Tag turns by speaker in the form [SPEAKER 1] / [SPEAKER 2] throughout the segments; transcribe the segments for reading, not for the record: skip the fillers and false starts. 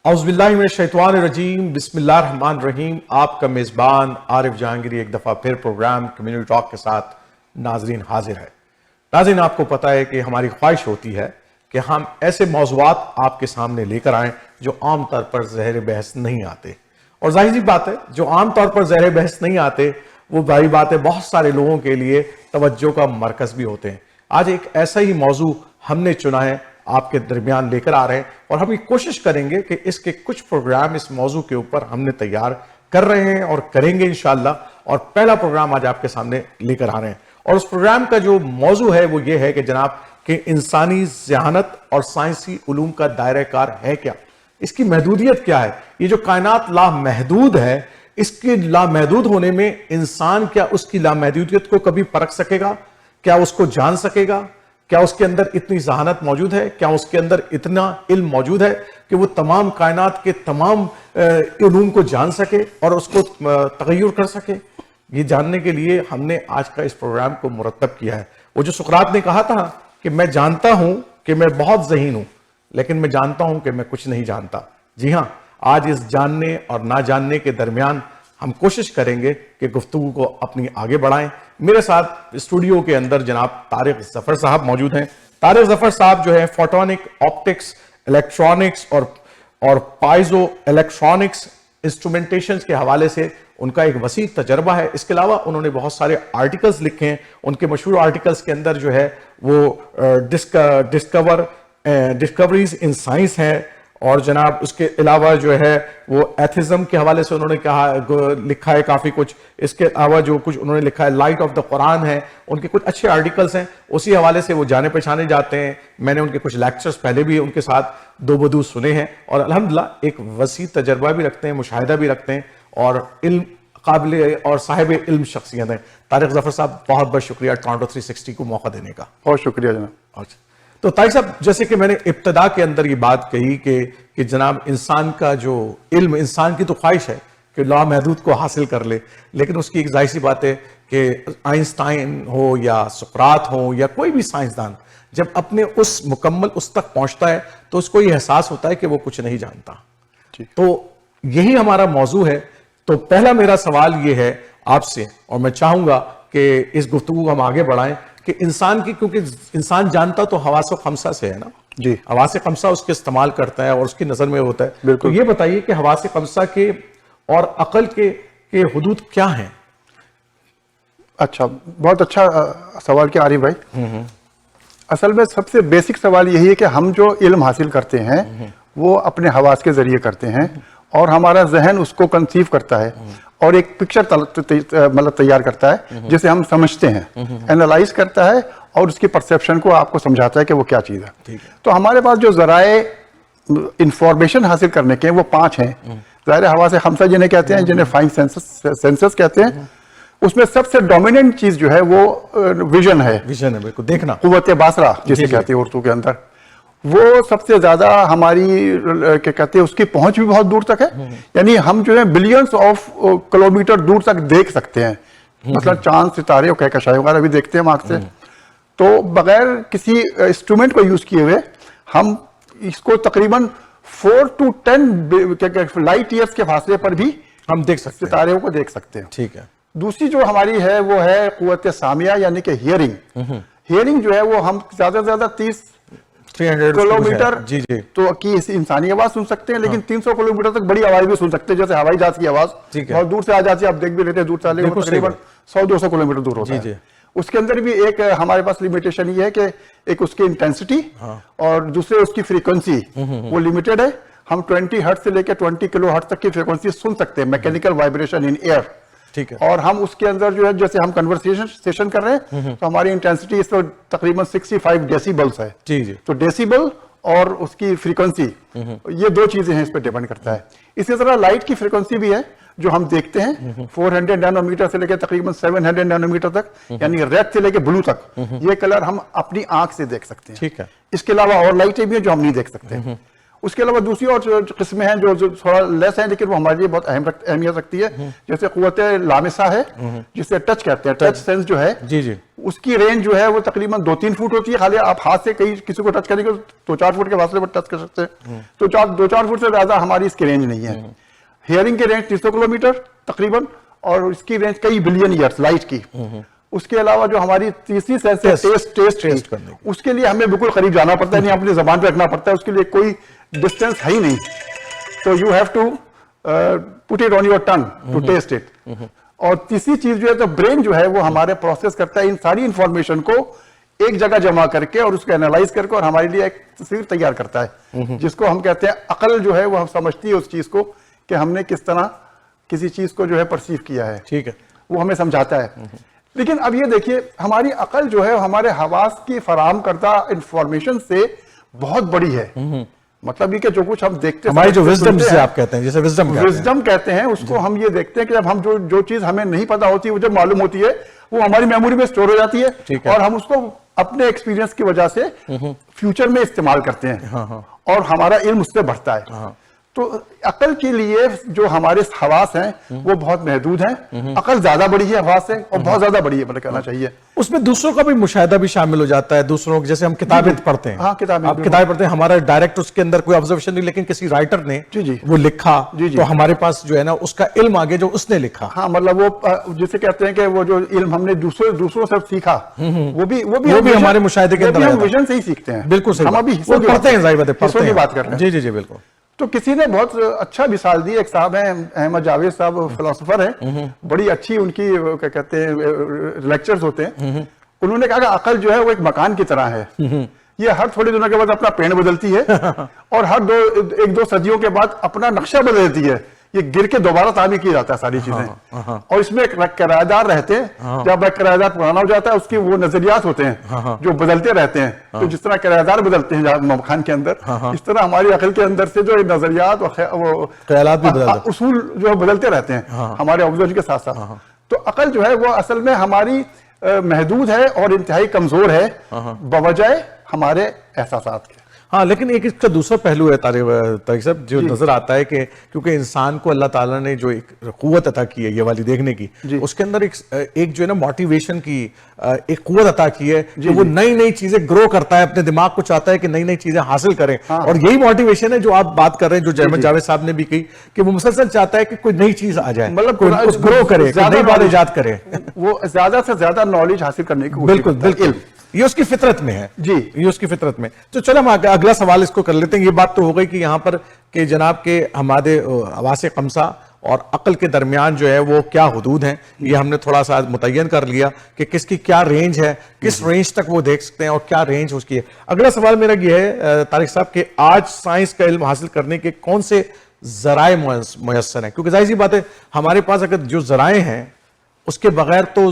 [SPEAKER 1] औज़ुबिल्लाहिमिनश्शैतानिर्रजीम बिस्मिल्लाहिर्रहमानिर्रहीम। आपका मेज़बान आरिफ जहांगीरी एक दफ़ा फिर प्रोग्राम कम्युनिटी टॉक के साथ नाजरीन हाजिर है। नाजरीन, आपको पता है कि हमारी ख्वाहिश होती है कि हम ऐसे मौज़ूआत आपके सामने लेकर आएँ जो आम तौर पर ज़हर बहस नहीं आते। और जाहिर सी बात है, जो आम तौर पर ज़हर बहस नहीं आते वो बड़ी बात है बहुत सारे लोगों के लिए तवज्जो का मरकज़ भी होते हैं। आज एक ऐसा ही मौजू हमने चुना है, आपके दरमियान लेकर आ रहे हैं, और हम ये कोशिश करेंगे कि इसके कुछ प्रोग्राम इस मौजू के ऊपर हमने तैयार कर रहे हैं और करेंगे इंशाअल्लाह। और पहला प्रोग्राम आज आपके सामने लेकर आ रहे हैं, और उस प्रोग्राम का जो मौजू है वो ये है कि जनाब कि इंसानी ज़हानत और साइंसी उलूम का दायरा कार है क्या, इसकी महदूदियत क्या है। ये जो कायनात लामहदूद है, इसके लामहदूद होने में इंसान क्या उसकी लामहदूदियत को कभी परख सकेगा? क्या उसको जान सकेगा? क्या उसके अंदर इतनी ज़हानत मौजूद है? क्या उसके अंदर इतना इल्म मौजूद है कि वो तमाम कायनात के तमाम उलूम को जान सके और उसको तगय्युर कर सके? ये जानने के लिए हमने आज का इस प्रोग्राम को मुरतब किया है। वो जो सुकरात ने कहा था कि मैं जानता हूं कि मैं बहुत ज़हीन हूं, लेकिन मैं जानता हूं कि मैं कुछ नहीं जानता। जी हाँ, आज इस जानने और ना जानने के दरमियान हम कोशिश करेंगे कि गुफ्तगू को अपनी आगे बढ़ाएं। मेरे साथ स्टूडियो के अंदर जनाब तारिक ज़फ़र साहब मौजूद हैं। तारिक ज़फ़र साहब जो है फोटोनिक, ऑप्टिक्स, इलेक्ट्रॉनिक्स और पाइजो इलेक्ट्रॉनिक्स इंस्ट्रूमेंटेशन के हवाले से उनका एक वसी तजर्बा है। इसके अलावा उन्होंने बहुत सारे आर्टिकल्स लिखे हैं। उनके मशहूर आर्टिकल्स के अंदर जो है वो डिस्कवरीज इन साइंस है, और जनाब उसके अलावा जो है वो एथिज्म के हवाले से उन्होंने लिखा है काफ़ी कुछ। इसके अलावा जो कुछ उन्होंने लिखा है लाइट ऑफ द कुरान है, उनके कुछ अच्छे आर्टिकल्स हैं, उसी हवाले से वो जाने पहचाने जाते हैं। मैंने उनके कुछ लेक्चर्स पहले भी उनके साथ दो बदू सुने हैं, और अल्हम्दुलिल्लाह एक वसी तजर्बा भी रखते हैं, मुशाहिदा भी रखते हैं, और इल्म काबिल और साहिब इल्म शख्सियत हैं। तारिक ज़फ़र साहब, बहुत बहुत शुक्रिया टोरंटो 360 को मौका देने का।
[SPEAKER 2] बहुत शुक्रिया जनाब।
[SPEAKER 1] तो तारिक साहब, जैसे कि मैंने इब्तदा के अंदर ये बात कही कि जनाब इंसान का जो इल्म, इंसान की तो ख्वाहिश है कि लामहदूद को हासिल कर ले, लेकिन उसकी एक जाहिर सी बात है कि आइंस्टाइन हो या सुकरात हो या कोई भी साइंसदान जब अपने उस मुकम्मल उस तक पहुंचता है तो उसको ये एहसास होता है कि वो कुछ नहीं जानता। तो यही हमारा मौजू है। तो पहला मेरा सवाल ये है आपसे, और मैं चाहूंगा कि इस गुफ्तगू को हम आगे बढ़ाएं कि इंसान की, क्योंकि इंसान जानता तो हवास खमसा से है ना
[SPEAKER 2] जी,
[SPEAKER 1] हवास खमसा उसके इस्तेमाल करता है और उसकी नजर में होता है। तो ये बताइए कि हवास खमसा के और अकल के हुदूद क्या हैं?
[SPEAKER 2] अच्छा, बहुत अच्छा सवाल किया आरिफ भाई। असल में सबसे बेसिक सवाल यही है कि हम जो इल्म हासिल करते हैं वो अपने हवास के जरिए करते हैं, और हमारा जहन उसको कंसीव करता है और एक पिक्चर मतलब तैयार करता है जिसे हम समझते हैं, एनालाइज करता है और उसकी परसेप्शन को आपको समझाता है कि वो क्या चीज़ है। तो हमारे पास जो ज़राए इंफॉर्मेशन हासिल करने के वो 5 हैं। ज़ाहिर हवास खमसा जिन्हें कहते हैं, जिन्हें 5 सेंसस कहते हैं, उसमें सबसे डोमिनेंट चीज़ जो है वो विजन है।
[SPEAKER 1] विजन है, बिल्कुल देखना,
[SPEAKER 2] कुव्वत बासरा जिसे कहते हैं उर्दू के अंदर। वो सबसे ज्यादा हमारी क्या कहते हैं उसकी पहुंच भी बहुत दूर तक है, यानी हम जो है बिलियंस ऑफ किलोमीटर दूर तक देख सकते हैं। मतलब चांद, सितारे और कहकशाई वगैरह भी देखते हैं आँख से। तो बगैर किसी इंस्ट्रूमेंट को यूज किए हुए हम इसको तकरीबन 4 to 10 लाइट ईयर्स के फासले पर भी
[SPEAKER 1] हम देख सकते हैं,
[SPEAKER 2] सितारों को देख सकते हैं।
[SPEAKER 1] ठीक है।
[SPEAKER 2] दूसरी जो हमारी है वो है कुव्वत सामिया, यानी कि हियरिंग। हियरिंग जो है वो हम ज्यादा से ज्यादा 300 किलोमीटर
[SPEAKER 1] जी
[SPEAKER 2] तो की इंसानी आवाज सुन सकते हैं, लेकिन 300 किलोमीटर तक बड़ी आवाज भी सुन सकते हैं, जैसे हवाई जहाज की आवाज बहुत दूर से आ जाती है, आप देख भी लेते हैं, दूर से तकरीबन 100-200 किलोमीटर दूर होता है। उसके अंदर भी एक हमारे पास लिमिटेशन ये है कि एक उसकी इंटेंसिटी और दूसरे उसकी फ्रीक्वेंसी वो लिमिटेड है। हम 20 हर्ट्ज से लेकर 20 किलो हर्ट्ज तक की फ्रीक्वेंसी सुन सकते हैं, मैकेनिकल वाइब्रेशन इन एयर,
[SPEAKER 1] ठीक है।
[SPEAKER 2] और हम उसके अंदर जो है, जैसे हम कन्वर्सेशन कर रहे हैं तो हमारी इंटेंसिटी इस पर तकरीबन 65 डेसिबल्स है।
[SPEAKER 1] जी।
[SPEAKER 2] तो डेसिबल और उसकी फ्रीक्वेंसी, ये 2 चीजें हैं, इस पर डिपेंड करता है। इसी तरह लाइट की फ्रीक्वेंसी भी है जो हम देखते हैं, 400 नैनोमीटर से लेकर तकरीबन 700 नैनोमीटर तक, यानी रेड से लेकर ब्लू तक, ये कलर हम अपनी आंख से देख सकते हैं।
[SPEAKER 1] ठीक है।
[SPEAKER 2] इसके अलावा और लाइटें भी हैं जो हम नहीं देख सकते। उसके अलावा दूसरी और किस्में हैं जो थोड़ा लेस हैं लेकिन वो हमारे लिए बहुत अहमियत रखती है, जैसे कुव्वत लामिसा है जिसे टच कहते हैं, टच सेंस जो है
[SPEAKER 1] जी जी,
[SPEAKER 2] उसकी रेंज जो है वो तकरीबन 2-3 फुट होती है। खाली आप हाथ से किसी को टच करेंगे तो 2-4 फुट के फासले पर टच कर सकते हैं, तो 2-4 फुट से ज्यादा हमारी इसकी रेंज नहीं है। हियरिंग की रेंज 300 किलोमीटर तकरीबन, और इसकी रेंज कई बिलियन ईयर्स लाइट की। उसके अलावा जो हमारी तीसरी सेंस है टेस्ट
[SPEAKER 1] करने की,
[SPEAKER 2] उसके लिए हमें बिल्कुल करीब जाना पड़ता है, नहीं अपनी जबान पे रखना पड़ता है, उसके लिए कोई डिस्टेंस है ही नहीं, तो you have to put it on your tongue to taste it. और तीसरी चीज जो है तो ब्रेन जो है वो हमारे प्रोसेस करता है इन सारी इंफॉर्मेशन को एक जगह जमा करके और उसको एनालाइज करके और हमारे लिए एक तस्वीर तैयार करता है, जिसको हम कहते हैं अकल जो है वो हम समझती है उस चीज को कि हमने किस तरह किसी चीज को जो है परसीव किया है,
[SPEAKER 1] ठीक है,
[SPEAKER 2] वो हमें समझाता है। लेकिन अब ये देखिए हमारी अकल जो है हमारे हवास की फराहम करदा इंफॉर्मेशन से बहुत बड़ी है। मतलब ये कि जो कुछ हम देखते हैं,
[SPEAKER 1] हमारी जो विजडम जिसे आप कहते हैं, जैसे
[SPEAKER 2] विजडम कहते हैं उसको, हम ये देखते हैं कि जब हम जो चीज हमें नहीं पता होती वो जब मालूम होती है वो हमारी मेमोरी में स्टोर हो जाती है और हम उसको अपने एक्सपीरियंस की वजह से फ्यूचर में इस्तेमाल करते हैं और हमारा इल्म उससे बढ़ता है। तो अकल के लिए जो हमारे हवास हैं वो बहुत महदूद हैं, अकल ज्यादा बड़ी है हवास से और बहुत ज्यादा बड़ी है मतलब कहना चाहिए।
[SPEAKER 1] उसमें दूसरों का भी मुशाहिदा भी शामिल हो जाता है, दूसरों जैसे हम किताबें पढ़ते हैं,
[SPEAKER 2] हाँ किताबें
[SPEAKER 1] आप किताबें पढ़ते हैं, हमारा डायरेक्ट उसके अंदर कोई ऑब्जर्वेशन नहीं, लेकिन किसी राइटर ने वो लिखा तो हमारे पास जो है ना उसका इल्म आगे जो उसने लिखा,
[SPEAKER 2] हाँ मतलब वो जिसे कहते हैं कि वो जो इल्म हमने दूसरों से सीखा वो भी
[SPEAKER 1] हमारे मुशाहिदे के अंदर
[SPEAKER 2] विजन से ही सीखते हैं।
[SPEAKER 1] बिल्कुल सही,
[SPEAKER 2] हम अभी
[SPEAKER 1] पढ़ते हैं, जाहिर बात है पढ़ते हैं,
[SPEAKER 2] बात कर रहे हैं।
[SPEAKER 1] जी जी जी बिल्कुल।
[SPEAKER 2] तो किसी ने बहुत अच्छा मिसाल दी, एक साहब हैं अहमद जावेद साहब, फिलोसोफर हैं, बड़ी अच्छी उनकी क्या कहते हैं लेक्चर्स होते हैं। उन्होंने कहा कि अकल जो है वो एक मकान की तरह है, ये हर थोड़े दिनों के बाद अपना पेड़ बदलती है और हर एक दो सदियों के बाद अपना नक्शा बदल देती है, ये गिर के दोबारा तामीर की जाता है सारी चीजें। और इसमें एक किराएदार रहते हैं, जब एक किराएदार पुराना हो जाता है उसके वो नजरियात होते हैं जो बदलते रहते हैं। तो जिस तरह किराएदार बदलते हैं मकान के अंदर, इस तरह हमारी अकल के अंदर से जो नजरियात और उसूल जो बदलते रहते हैं हमारे ऑब्जर्वेशन के साथ साथ। तो अकल जो है वो असल में हमारी महदूद है और इंतहाई कमजोर है बवजह हमारे एहसासात के।
[SPEAKER 1] हाँ, लेकिन एक इसका दूसरा पहलू है तारिक साहब जो नजर आता है कि क्योंकि इंसान को अल्लाह ताला ने जो एक कुव्वत अता की है ये वाली देखने की, उसके अंदर एक जो है ना मोटिवेशन की एक कुव्वत अता की है कि वो नई नई चीजें ग्रो करता है, अपने दिमाग को चाहता है कि नई नई चीजें हासिल करें। और यही मोटिवेशन है जो आप बात कर रहे हैं, जो अहमद जावेद साहब ने भी कही कि वो मुसलसल चाहता है कि कोई नई चीज आ जाए, मतलब ग्रो करे, नई बात इजाद करे,
[SPEAKER 2] वो ज्यादा से ज्यादा नॉलेज हासिल करने की।
[SPEAKER 1] बिल्कुल बिल्कुल, ये उसकी फितरत में है
[SPEAKER 2] जी,
[SPEAKER 1] ये उसकी फितरत में। तो चलो हम अगला सवाल इसको कर लेते हैं। ये बात तो हो गई कि यहाँ पर कि जनाब के हमारे हवासे कमसा और अक्ल के दरमियान जो है वो क्या हुदूद हैं, ये हमने थोड़ा सा मुतय्यन कर लिया कि किसकी क्या रेंज है, किस रेंज तक वो देख सकते हैं और क्या रेंज उसकी है। अगला सवाल मेरा ये है तारिक साहब कि आज साइंस का इल्म हासिल करने के कौन से जराए मुयस्सर हैं, क्योंकि जाहिर सी बात है हमारे पास अगर जो जराए हैं उसके बगैर तो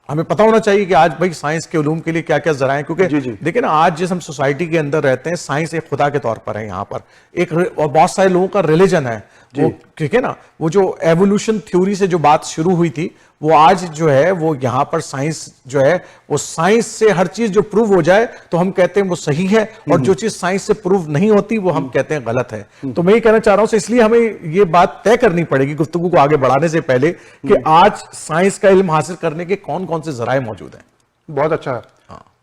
[SPEAKER 1] हमें पता होना चाहिए कि आज भाई साइंस के उलूम के लिए क्या क्या जराए, क्योंकि देखिए ना आज जिस हम सोसाइटी के अंदर रहते हैं साइंस एक खुदा के तौर पर है यहाँ पर एक, और बहुत सारे लोगों का रिलीजन है वो, ठीक है ना, वो जो एवोल्यूशन थ्योरी से जो बात शुरू हुई थी वो आज जो है वो यहाँ पर साइंस जो है वो साइंस से हर चीज जो प्रूव हो जाए तो हम कहते हैं वो सही है, और जो चीज साइंस से प्रूव नहीं होती वो हम कहते हैं गलत है। तो मैं ये कहना चाह रहा हूं, इसलिए हमें ये बात तय करनी पड़ेगी गुफ्तगू को आगे बढ़ाने से पहले कि आज साइंस का इल्म हासिल करने के कौन कौन से जराए मौजूद हैं।
[SPEAKER 2] बहुत अच्छा,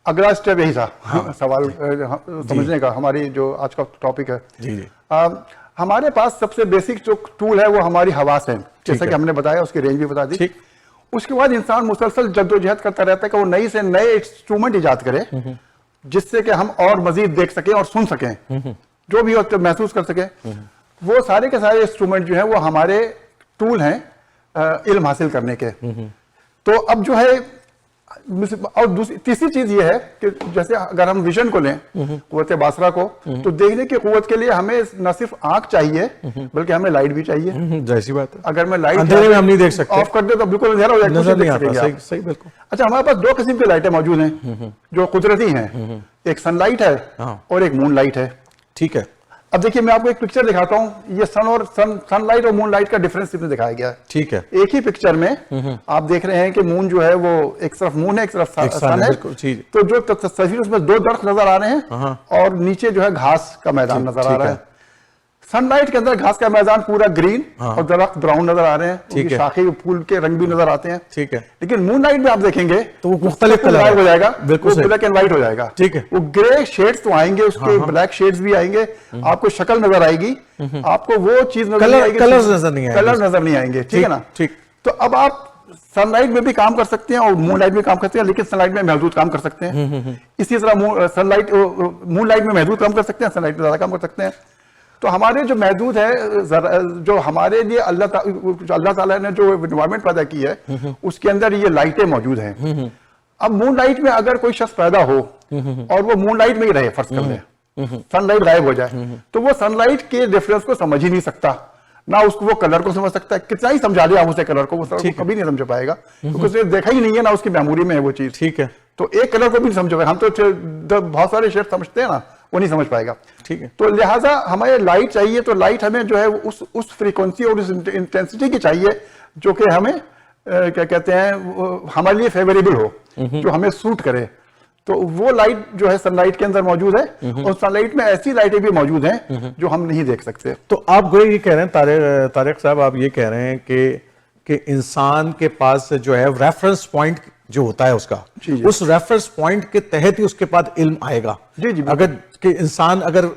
[SPEAKER 2] अगला स्टेप यही था सवाल समझने का, हमारी जो आज का टॉपिक है।
[SPEAKER 1] जी जी,
[SPEAKER 2] हमारे पास सबसे बेसिक जो टूल है वो हमारी हवास है, जैसा कि हमने बताया, उसकी रेंज भी बता दी। उसके बाद इंसान मुसलसल जद्दोजहद करता रहता है कि वो नई से नए इंस्ट्रूमेंट इजाद करे जिससे कि हम और मजीद देख सकें और सुन सकें, जो भी हो महसूस कर सकें। वो सारे के सारे इंस्ट्रूमेंट जो हैं वो हमारे टूल हैं इल्म हासिल करने के। तो अब जो है और तीसरी चीज ये है कि जैसे अगर हम विजन को लें, कुव्वत बासरा को, तो देखने की कुव्वत के लिए हमें न सिर्फ आंख चाहिए बल्कि हमें लाइट भी चाहिए।
[SPEAKER 1] जैसी बात है,
[SPEAKER 2] अगर मैं लाइट
[SPEAKER 1] अंधेरे में हम नहीं देख सकते,
[SPEAKER 2] ऑफ कर दे तो बिल्कुल अंधेरा हो जाएगा,
[SPEAKER 1] नजर नहीं आता। सही बिल्कुल।
[SPEAKER 2] अच्छा, हमारे पास दो किस्म की लाइटें मौजूद हैं जो कुदरती हैं, एक सनलाइट है और एक मून लाइट है।
[SPEAKER 1] ठीक है,
[SPEAKER 2] अब देखिए मैं आपको एक पिक्चर दिखाता हूं, ये सनलाइट और मून लाइट का डिफरेंस इसमें दिखाया गया है।
[SPEAKER 1] ठीक है,
[SPEAKER 2] एक ही पिक्चर में आप देख रहे हैं कि मून जो है वो एक तरफ मून है, एक तरफ सन है। तो जो तस्वीर उसमें दो दरख्त नजर आ रहे हैं और नीचे जो है घास का मैदान नजर आ रहा है। सनलाइट के अंदर घास का मैदान पूरा ग्रीन और दरख्त ब्राउन नजर आ रहे हैं, उनकी शाखें फूल के रंग भी नजर आते हैं।
[SPEAKER 1] ठीक है।
[SPEAKER 2] लेकिन मून लाइट में आप देखेंगे
[SPEAKER 1] तो वो मुख्तलिफ कलर
[SPEAKER 2] हो जाएगा,
[SPEAKER 1] बिल्कुल
[SPEAKER 2] ब्लैक एंड व्हाइट हो जाएगा।
[SPEAKER 1] ठीक है।
[SPEAKER 2] वो ग्रे शेड्स तो आएंगे, उसके ब्लैक शेड्स भी आएंगे, आपको शक्ल नजर आएगी, आपको वो चीज नजर नहीं आएगी,
[SPEAKER 1] कलर नजर नहीं आएंगे।
[SPEAKER 2] ठीक है ना।
[SPEAKER 1] ठीक।
[SPEAKER 2] तो अब आप सनलाइट में भी काम कर सकते हैं और मून लाइट में काम कर सकते हैं, लेकिन सनलाइट में महदूद काम कर सकते हैं। इसी तरह मून लाइट में महदूद काम कर सकते हैं, सनलाइट में ज्यादा काम कर सकते हैं। तो हमारे जो महदूद है, जो हमारे लिए अल्लाह ताला ने जो एनवायरमेंट पैदा की है, उसके अंदर ये लाइटें मौजूद हैं। अब मून लाइट में अगर कोई शख्स पैदा हो और वो मून लाइट में ही रहे, फर्ज कर ले सनलाइट गायब हो जाए, तो वो सनलाइट के डिफरेंस को समझ ही नहीं सकता, ना उसको वो कलर को समझ सकता है। कितना ही समझा लिया हम उसे कलर को, वो कभी नहीं समझ पाएगा, क्योंकि उसने देखा ही नहीं है, ना उसकी मेमोरी में है वो चीज।
[SPEAKER 1] ठीक है।
[SPEAKER 2] तो एक कलर को भी नहीं समझ पाएगा। हम तो बहुत सारे शेड समझते हैं ना, वो नहीं समझ पाएगा।
[SPEAKER 1] ठीक है।
[SPEAKER 2] तो लिहाजा हमें लाइट चाहिए, तो लाइट हमें जो है उस फ्रीक्वेंसी और उस इंटेंसिटी की चाहिए जो कि हमें क्या कहते हैं, हमारे लिए फेवरेबल हो, जो हमें सूट करे। तो वो लाइट जो है सनलाइट के अंदर मौजूद है, और सनलाइट में ऐसी लाइटें भी मौजूद हैं जो हम नहीं देख सकते।
[SPEAKER 1] तो आप गोई ये कह रहे हैं तारिक साहब, आप ये कह रहे हैं कि इंसान के पास जो है रेफरेंस पॉइंट जो होता है उसका, उस रेफरेंस पॉइंट के तहत ही उसके बाद इल्म आएगा।
[SPEAKER 2] जी।
[SPEAKER 1] अगर कि इंसान अगर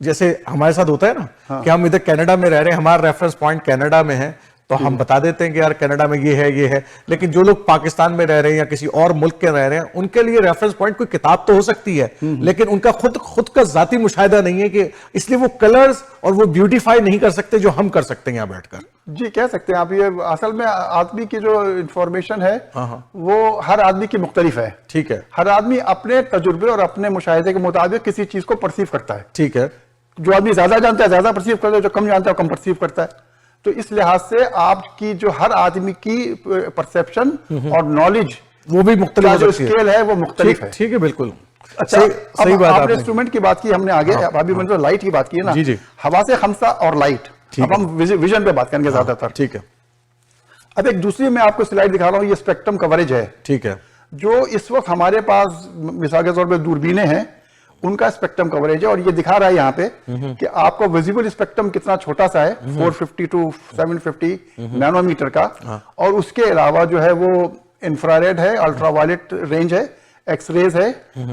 [SPEAKER 1] जैसे हमारे साथ होता है ना, कि हम इधर कनाडा में रह रहे हैं, हमारा रेफरेंस पॉइंट कनाडा में है, तो हम बता देते हैं कि यार कनाडा में ये है। लेकिन जो लोग पाकिस्तान में रह रहे हैं या किसी और मुल्क के रह रहे हैं, उनके लिए रेफरेंस पॉइंट कोई किताब तो हो सकती है, लेकिन उनका खुद का जाती मुशाहिदा नहीं है, कि इसलिए वो कलर्स और वो ब्यूटीफाई नहीं कर सकते जो हम कर सकते हैं यहाँ बैठकर।
[SPEAKER 2] जी, कह सकते हैं आप। ये असल में आदमी की जो इंफॉर्मेशन है वो हर आदमी की मुख्तलिफ है।
[SPEAKER 1] ठीक है।
[SPEAKER 2] हर आदमी अपने तजुर्बे और अपने मुशाहिदे के मुताबिक किसी चीज को परसीव करता है।
[SPEAKER 1] ठीक है।
[SPEAKER 2] जो आदमी ज्यादा जानता है ज्यादा परसीव करता है, जो कम जानता है कम परसीव करता है। तो इस लिहाज से आपकी जो हर आदमी की परसेप्शन और नॉलेज, वो भी मुख्तलिफ, जो स्केल है वो मुख्तलिफ है।
[SPEAKER 1] ठीक है, बिल्कुल।
[SPEAKER 2] अच्छा, सही बात। आपने इंस्ट्रूमेंट की बात की, हमने आगे अभी मैंने लाइट की बात की है ना।
[SPEAKER 1] जी।
[SPEAKER 2] हवा से खमसा और लाइट, अब हम विजन पे बात करेंगे ज्यादातर।
[SPEAKER 1] ठीक है।
[SPEAKER 2] अब एक दूसरी मैं आपको स्लाइड दिखा रहा हूँ, ये स्पेक्ट्रम कवरेज है।
[SPEAKER 1] ठीक है।
[SPEAKER 2] जो इस वक्त हमारे पास मिसाल के तौर पे दूरबीनें हैं, उनका स्पेक्ट्रम कवरेज है, और ये दिखा रहा है यहाँ पे कि आपको विजिबल स्पेक्ट्रम कितना छोटा सा है, 450 टू 750 नैनोमीटर का, और उसके अलावा जो है वो इंफ्रारेड है, अल्ट्रावायलेट रेंज है, एक्सरेज है,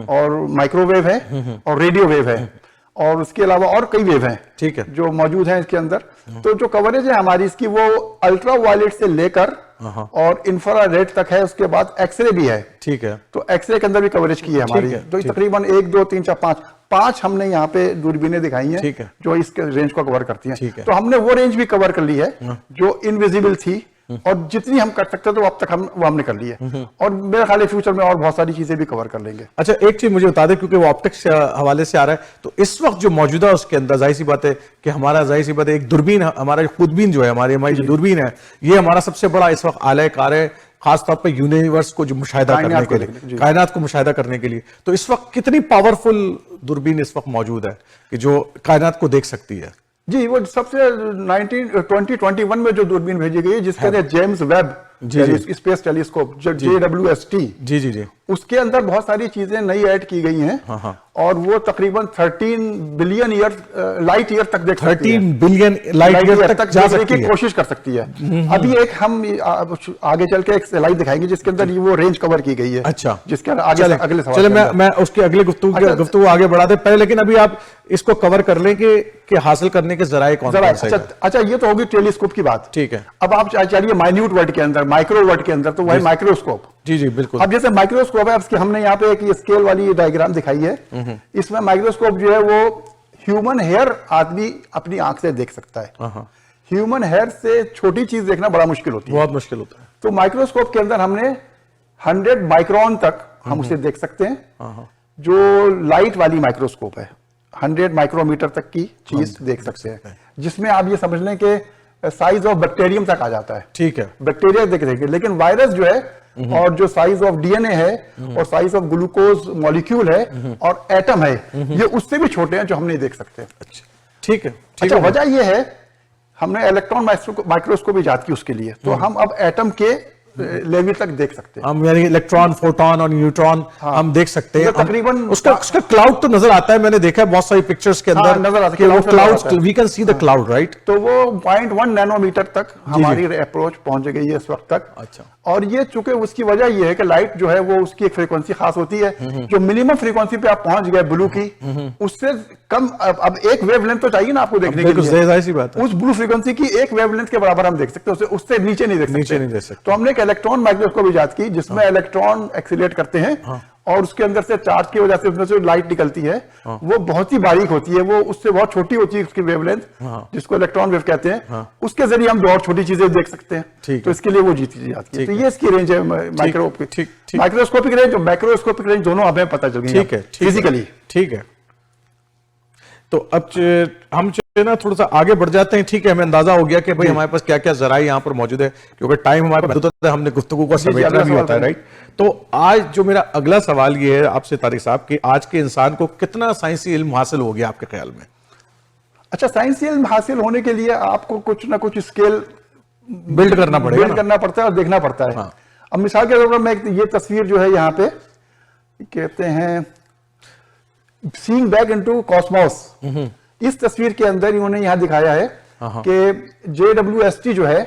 [SPEAKER 2] और माइक्रोवेव है, और रेडियो वेव है, और उसके अलावा और कई वेव हैं।
[SPEAKER 1] ठीक है।
[SPEAKER 2] जो मौजूद हैं इसके अंदर। तो जो कवरेज है हमारी इसकी, वो अल्ट्रावायलेट से लेकर और इंफ्रारेड तक है, उसके बाद एक्सरे भी है। ठीक है। तो एक्सरे के अंदर भी कवरेज की है हमारी। तो तकरीबन 1 2 3 4 5 हमने यहाँ पे दूरबीनें दिखाई हैं जो इस रेंज को कवर करती हैं। तो हमने वो रेंज भी कवर कर ली है जो इनविजिबल थी, और जितनी हम कर सकते थे तो अब तक वो हमने कर ली है, और मेरे ख्याल है फ्यूचर में और बहुत सारी चीजें भी कवर कर लेंगे।
[SPEAKER 1] अच्छा, एक चीज मुझे बता दें, क्योंकि वो ऑप्टिक्स हवाले से आ रहा है, तो इस वक्त जो मौजूदा उसके अंदर जाहिर सी बात है कि हमारा जाहिर सी बात है एक दूरबीन, हमारा खुदबीन जो है, हमारी जो दूरबीन है, ये हमारा सबसे बड़ा इस वक्त आला कार है, खासतौर पर यूनिवर्स को जो मुशाहिदा करने के लिए, कायनात को मुशाहिदा करने के लिए। तो इस वक्त कितनी पावरफुल दूरबीन इस वक्त मौजूद है कि जो कायनात को देख सकती है?
[SPEAKER 2] जी, वो सबसे 2021 में जो दूरबीन भेजी गई है, जिसके अंदर James Webb space telescope, JWST, जी, उसके अंदर बहुत सारी चीजें नई ऐड की गई हैं, और वो तकरीबन 13 बिलियन लाइट ईयर तक देख सकती है। 13 बिलियन लाइट ईयर तक जाने की कोशिश कर सकती है। अभी एक हम आगे चल के एक स्लाइड दिखाएंगे जिसके अंदर वो रेंज कवर की गई है। अच्छा, जिसके आगे अगले सवाल,
[SPEAKER 1] चले मैं उसके अगले गुफ्तगू आगे बढ़ा दे पहले, लेकिन अभी आप इसको कवर कर लें कि हासिल करने के जराए कौन से हैं।
[SPEAKER 2] अच्छा, ये तो होगी टेलीस्कोप की बात।
[SPEAKER 1] ठीक है।
[SPEAKER 2] अब आप चलिए माइन्यूट वर्ड के अंदर, माइक्रो वर्ड के अंदर, तो वही माइक्रोस्कोप।
[SPEAKER 1] जी, बिल्कुल।
[SPEAKER 2] अब जैसे माइक्रोस्कोप है, उसकी हमने यहाँ पे एक स्केल वाली डायग्राम दिखाई है। इसमें माइक्रोस्कोप जो है वो ह्यूमन हेयर आदमी अपनी आंख से देख सकता है। ह्यूमन हेयर से छोटी चीज देखना बड़ा मुश्किल होती है,
[SPEAKER 1] बहुत मुश्किल होता है।
[SPEAKER 2] तो माइक्रोस्कोप के अंदर हमने 100 माइक्रोन तक हम उसे देख सकते हैं। जो लाइट वाली माइक्रोस्कोप है, 100 माइक्रोमीटर तक की चीज देख सकते हैं, जिसमें आप ये समझ लें कि साइज ऑफ बैक्टीरियम तक आ जाता है। ठीक है, बैक्टीरिया देख देंगे, लेकिन वायरस जो है और जो साइज ऑफ डीएनए है और साइज ऑफ ग्लूकोज मॉलिक्यूल है और एटम है, ये उससे भी छोटे हैं जो हम नहीं देख सकते। अच्छा, ठीक है। अच्छा, वजह ये है हमने इलेक्ट्रॉन माइक्रोस्कोप इजाद की उसके लिए, तो हम अब एटम के लेवल तक देख सकते हैं
[SPEAKER 1] हम, यानी इलेक्ट्रॉन, फोटोन और न्यूट्रॉन हम देख सकते हैं
[SPEAKER 2] तकरीबन
[SPEAKER 1] उसका क्लाउड तो नज़र आता है, मैंने देखा है बहुत सारी पिक्चर्स के अंदर
[SPEAKER 2] नजर आता
[SPEAKER 1] कि वो cloud, we can see the cloud, right?
[SPEAKER 2] तो वो 0.1 नैनोमीटर तक हमारी अप्रोच पहुंच गई है इस वक्त तक।
[SPEAKER 1] अच्छा।
[SPEAKER 2] और ये चूंकि उसकी वजह ये है कि लाइट जो है वो उसकी एक फ्रीक्वेंसी खास होती है, जो मिनिमम फ्रीक्वेंसी पे आप पहुंच गए ब्लू की, उससे कम अब एक वेवलेंथ तो चाहिए ना आपको देखने के लिए,
[SPEAKER 1] जाहिर सी बात है,
[SPEAKER 2] उस ब्लू फ्रीक्वेंसी की एक वेवलेंथ के बराबर हम देख सकते हैं, उससे नीचे नहीं देख सकते। तो हमने एक इलेक्ट्रॉन माइक्रोस्कोप इजाद की जिसमें इलेक्ट्रॉन एक्सीलरेट करते हैं और उसके अंदर से चार्ज की वजह से उसमें से लाइट निकलती है, वो बहुत ही बारीक होती है, वो उससे बहुत छोटी होती है उसकी वेवलेंथ, जिसको इलेक्ट्रॉन वेव कहते हैं, उसके जरिए हम और छोटी चीजें देख सकते हैं। तो इसके लिए वो चीज आती है। तो ये इसकी रेंज है माइक्रोस्कोपिक रेंज और मैक्रोस्कोपिक रेंज दोनों हमें पता चल गई है फिजिकली।
[SPEAKER 1] ठीक है, तो अब हम ना थोड़ा सा आगे बढ़ जाते हैं। ठीक है, हमें अंदाजा हो गया कि भाई हमारे पास क्या क्या जराई यहाँ पर मौजूद है, क्योंकि टाइम हमारे पास महदूद है, हमने गुफ्तगू को समेटना भी होता है, राइट? तो आज जो मेरा अगला सवाल ये है आपसे तारिक साहब कि आज के इंसान को कितना साइंसी इल्म हासिल हो गया आपके ख्याल में?
[SPEAKER 2] अच्छा, साइंसी इल्म हासिल होने के लिए आपको कुछ ना कुछ स्केल
[SPEAKER 1] बिल्ड करना पड़ेगा,
[SPEAKER 2] बिल्ड करना पड़ता है और देखना पड़ता है। अब मिसाल के तौर पर मैं ये तस्वीर जो है यहाँ पे कहते हैं सीइंग बैक इनटू कॉस्मोस, इस तस्वीर के अंदर इन्होंने यहां दिखाया है कि JWST जो है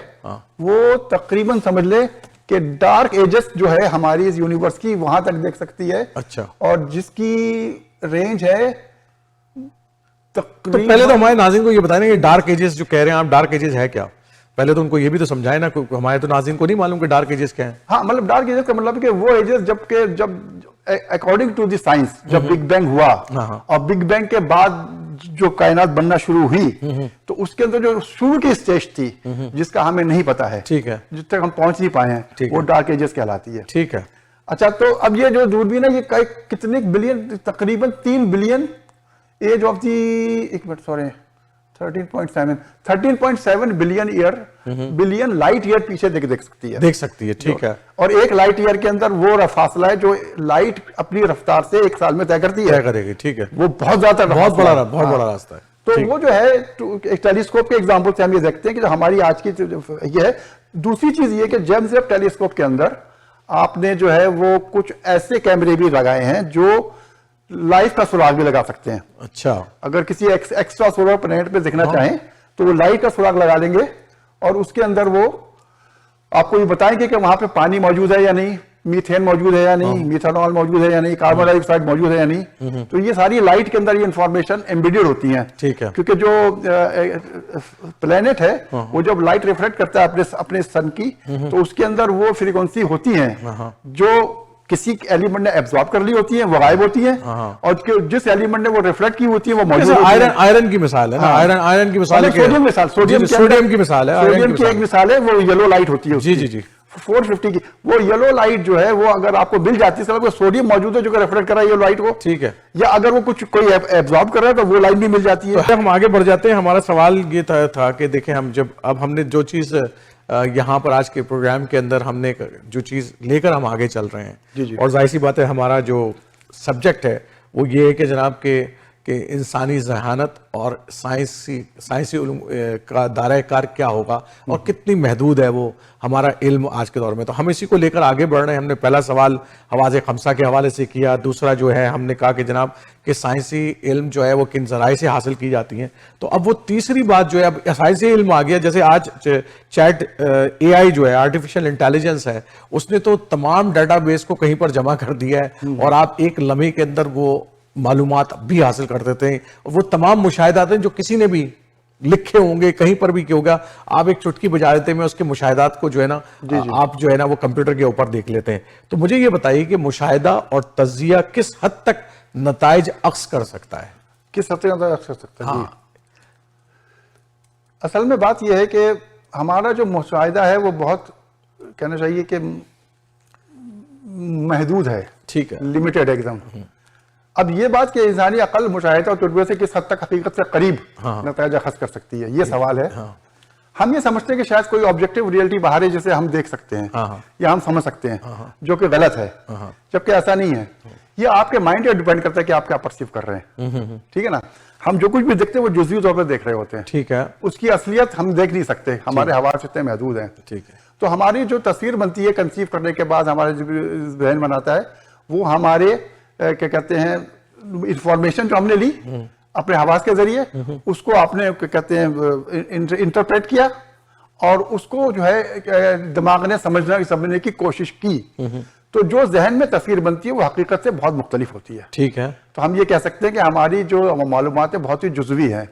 [SPEAKER 2] वो तकरीबन समझ ले कि डार्क एजेस जो है हमारी इस यूनिवर्स की वहां तक देख सकती है।
[SPEAKER 1] अच्छा।
[SPEAKER 2] और जिसकी रेंज है
[SPEAKER 1] तो पहले तो हमारे नाज़रीन को ये बताएं कि डार्क एजेस जो कह रहे हैं आप, डार्क एजेस है क्या? पहले तो उनको ये भी तो समझाए ना, हमारे तो नाज़रीन को नहीं मालूम कि डार्क एजेस क्या है।
[SPEAKER 2] हाँ, मतलब डार्क एजेस का मतलब कि वो एजेस जब अकॉर्डिंग टू द साइंस जब बिग बैंग हुआ और बिग बैंग के बाद जो कायनात बनना शुरू हुई, तो उसके अंदर जो शुरू की स्टेज थी जिसका हमें नहीं पता है,
[SPEAKER 1] ठीक है,
[SPEAKER 2] जिस तक हम पहुंच नहीं पाए हैं, वो डार्क एजेस कहलाती है।
[SPEAKER 1] ठीक है।
[SPEAKER 2] अच्छा, तो अब ये जो दूरबीन है ये कितने बिलियन, तकरीबन 3 बिलियन एज ऑफ दी, एक minute sorry, 13.7 billion light year पीछे देख सकती है। ठीक है। और एक लाइट ईयर के अंदर वो फासला है जो लाइट अपनी रफ्तार से एक साल में तय करती है, करेगी। ठीक है, वो बहुत बड़ा रास्ता है। तो वो जो है एक टेलीस्कोप के एग्जांपल से हम ये देखते हैं कि जो हमारी आज की ये है। दूसरी चीज ये कि जेम्स वेब टेलीस्कोप के अंदर आपने जो है वो कुछ ऐसे कैमरे भी लगाए हैं जो लाइट का सुराग भी लगा सकते हैं। अच्छा। अगर किसी एक्स्ट्रा सोलर प्लैनेट पे देखना चाहें तो वो लाइट का सुराग लगा लेंगे और उसके अंदर वो आपको ये बताएंगे कि वहां पे पानी मौजूद है या नहीं, मीथेन मौजूद है या नहीं, मिथेनॉल मौजूद है या नहीं, कार्बन डाइऑक्साइड मौजूद है या नहीं। तो ये सारी लाइट के अंदर ये इंफॉर्मेशन एम्बेडेड होती है। ठीक है। क्योंकि जो प्लेनेट है वो जब लाइट रिफ्लेक्ट करता है अपने सन की, तो उसके अंदर वो फ्रीक्वेंसी होती है जो किसी एलिमेंट ने एब्जॉर्ब कर ली होती है, वो गायब होती है, और जिस एलिमेंट ने वो रिफ्लेक्ट की होती है वो मौजूद होती है। आयरन की मिसाल है ना, आयरन की मिसाल है, सोडियम की मिसाल है, सोडियम की एक मिसाल है, वो येलो लाइट होती है। जी जी जी। 450 की वो येलो लाइट जो है वो अगर आपको मिल जाती है, वो सोडियम मौजूद है जो रिफ्लेक्ट कर रहा है ये लाइट को। ठीक है। या अगर वो कोई एब्जॉर्ब कर रहा है तो वो लाइट भी मिल जाती है।
[SPEAKER 1] तो हम आगे बढ़ जाते हैं। हमारा सवाल ये था कि देखें, हम जब अब हमने जो चीज यहाँ पर आज के प्रोग्राम के अंदर हमने जो चीज़ लेकर हम आगे चल रहे हैं, जी जी। और जाहिर सी बात है हमारा जो सब्जेक्ट है वो ये है कि जनाब कि इंसानी ज़हानत और साइंसी उलूम का दायरा कार क्या होगा और कितनी महदूद है वो हमारा इल्म आज के दौर में। तो हम इसी को लेकर आगे बढ़ रहे हैं। हमने पहला सवाल हवाज़ खमसा के हवाले से किया, दूसरा जो है हमने कहा कि जनाब कि साइंसी इल्म जो है वो किन ज़राए से हासिल की जाती हैं। तो अब वो तीसरी बात जो है, अब साइंसी इल्म आ गया, जैसे आज चैट AI जो है, आर्टिफिशियल इंटेलिजेंस है, उसने तो तमाम डाटाबेस को कहीं पर जमा कर दिया है और आप एक लम्हे के अंदर वो मालूमात भी हासिल कर देते हैं। वो तमाम मुशाहिदात हैं जो किसी ने भी लिखे होंगे, कहीं पर भी क्या होगा, आप एक चुटकी बजा देते हैं, उसके मुशाहिदात को जो है ना आप जो है ना वो कंप्यूटर के ऊपर देख लेते हैं। तो मुझे ये बताइए कि मुशाहिदा और तज्जिया किस हद तक नताइज अक्स कर सकता है?
[SPEAKER 2] किस हद तक नताइज अक्स कर सकता है? असल में बात यह है कि हमारा जो मुशाहिदा है वो बहुत कहना चाहिए कि महदूद है। ठीक है, लिमिटेड एकदम। अब ये बात कि इंसानी अकल मुशाहिदा और तजुर्बे से किस हद तक हकीकत से करीब नतीजा अखज़ कर सकती है, ये सवाल है। हम ये समझते हैं कि शायद कोई ऑब्जेक्टिव रियलिटी बाहर है जिसे हम देख सकते हैं या हम समझ सकते हैं, जो कि गलत है, जबकि ऐसा नहीं है। ये आपके माइंड पे डिपेंड करता है कि आप क्या परसीव कर रहे हैं। ठीक है ना, हम जो कुछ भी देखते हैं वो जुज़वी तौर पर देख रहे होते हैं। ठीक है, उसकी असलियत हम देख नहीं सकते, हमारे हवास इतने महदूद हैं। ठीक है, تو ہماری جو تصویر بنتی ہے کنسیو کرنے کے بعد ہمارے جو ذہن بناتا ہے وہ ہمارے کیا کہتے ہیں انفارمیشن جو ہم نے لی اپنے حواس کے ذریعے اس کو آپ نے کیا کہتے ہیں انٹرپریٹ کیا اور اس کو جو ہے دماغ نے سمجھنے کی کوشش کی. تو جو ذہن میں تصویر بنتی ہے وہ حقیقت سے بہت مختلف ہوتی ہے.
[SPEAKER 1] ٹھیک ہے.
[SPEAKER 2] تو ہم یہ کہہ سکتے ہیں کہ ہماری جو معلومات ہیں بہت ہی جزوی ہیں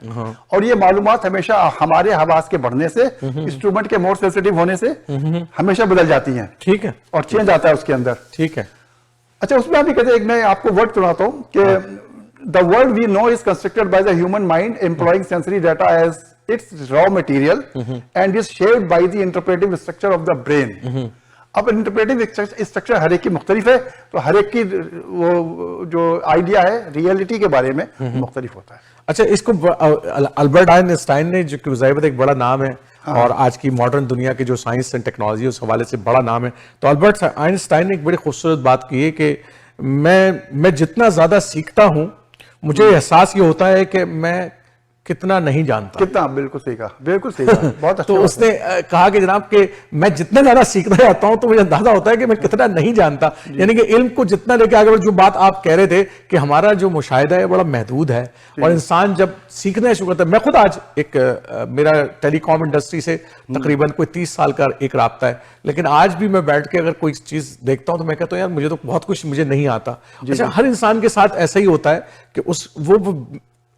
[SPEAKER 2] اور یہ معلومات ہمیشہ ہمارے حواس کے بڑھنے سے انسٹرومنٹ کے مور سینسٹیو ہونے سے ہمیشہ بدل جاتی ہیں.
[SPEAKER 1] ٹھیک ہے.
[SPEAKER 2] اور چینج آتا ہے اس کے اندر.
[SPEAKER 1] ٹھیک ہے.
[SPEAKER 2] اچھا اس میں آپ یہ کہتے ہیں میں آپ کو ورڈ سناتا ہوں کہ the world we know is constructed by the human mind employing sensory data as its raw material and is shaped by the interpretive structure of the brain. اب انٹرپریٹیو اسٹرکچر ہر ایک کی مختلف ہے تو ہر ایک کی وہ جو آئیڈیا ہے ریئلٹی کے بارے میں مختلف ہوتا ہے.
[SPEAKER 1] اچھا اس کو البرٹ آئنسٹائن نے جو کہ ظاہر ایک بڑا نام ہے اور آج کی ماڈرن دنیا کی جو سائنس اینڈ ٹیکنالوجی اس حوالے سے بڑا نام ہے, تو البرٹ آئنسٹائن نے ایک بڑی خوبصورت بات کی ہے کہ میں جتنا زیادہ سیکھتا ہوں مجھے احساس یہ ہوتا ہے کہ میں کتنا نہیں جانتا.
[SPEAKER 2] کتنا بالکل صحیح کہا, بالکل صحیح کہا, بہت اچھا.
[SPEAKER 1] تو اس نے کہا کہ جناب کہ میں جتنا زیادہ سیکھتا جاتا ہوں تو مجھے اندازہ ہوتا ہے کہ میں کتنا نہیں جانتا. یعنی کہ علم کو جتنا لے کے آگے جو بات آپ کہہ رہے تھے کہ ہمارا جو مشاہدہ ہے بڑا محدود ہے اور انسان جب سیکھنا شروع کرتا ہے. میں خود آج ایک میرا ٹیلی کام انڈسٹری سے تقریباً کوئی 30 سال کا ایک رابطہ ہے, لیکن آج بھی میں بیٹھ کے اگر کوئی چیز دیکھتا ہوں تو میں کہتا ہوں یار مجھے تو بہت کچھ مجھے نہیں آتا. اچھا ہر انسان کے ساتھ ایسا ہی ہوتا ہے کہ وہ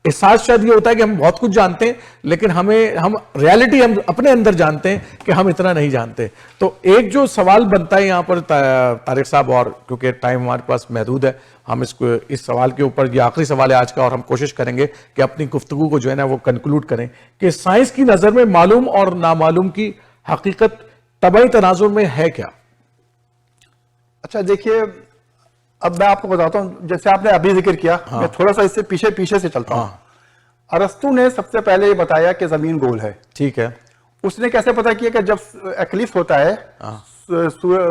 [SPEAKER 1] احساس شاید یہ ہوتا ہے کہ ہم بہت کچھ جانتے ہیں لیکن ہم ریالٹی ہم اپنے اندر جانتے ہیں کہ ہم اتنا نہیں جانتے. تو ایک جو سوال بنتا ہے یہاں پر طارق صاحب, اور کیونکہ ٹائم ہمارے پاس محدود ہے, ہم اس سوال کے اوپر یہ آخری سوال ہے آج کا اور ہم کوشش کریں گے کہ اپنی گفتگو کو جو ہے نا وہ کنکلوڈ کریں کہ سائنس کی نظر میں معلوم اور نامعلوم کی حقیقت طبعی تناظر میں ہے کیا؟
[SPEAKER 2] اچھا دیکھیے اب میں آپ کو بتاتا ہوں, جیسے آپ نے ابھی ذکر کیا میں تھوڑا سا اس سے پیچھے سے چلتا ہوں. ارسطو نے سب سے پہلے یہ بتایا کہ زمین گول ہے.
[SPEAKER 1] ٹھیک ہے. اس
[SPEAKER 2] نے کیسے پتا کیا کہ جب ایکلپس ہوتا ہے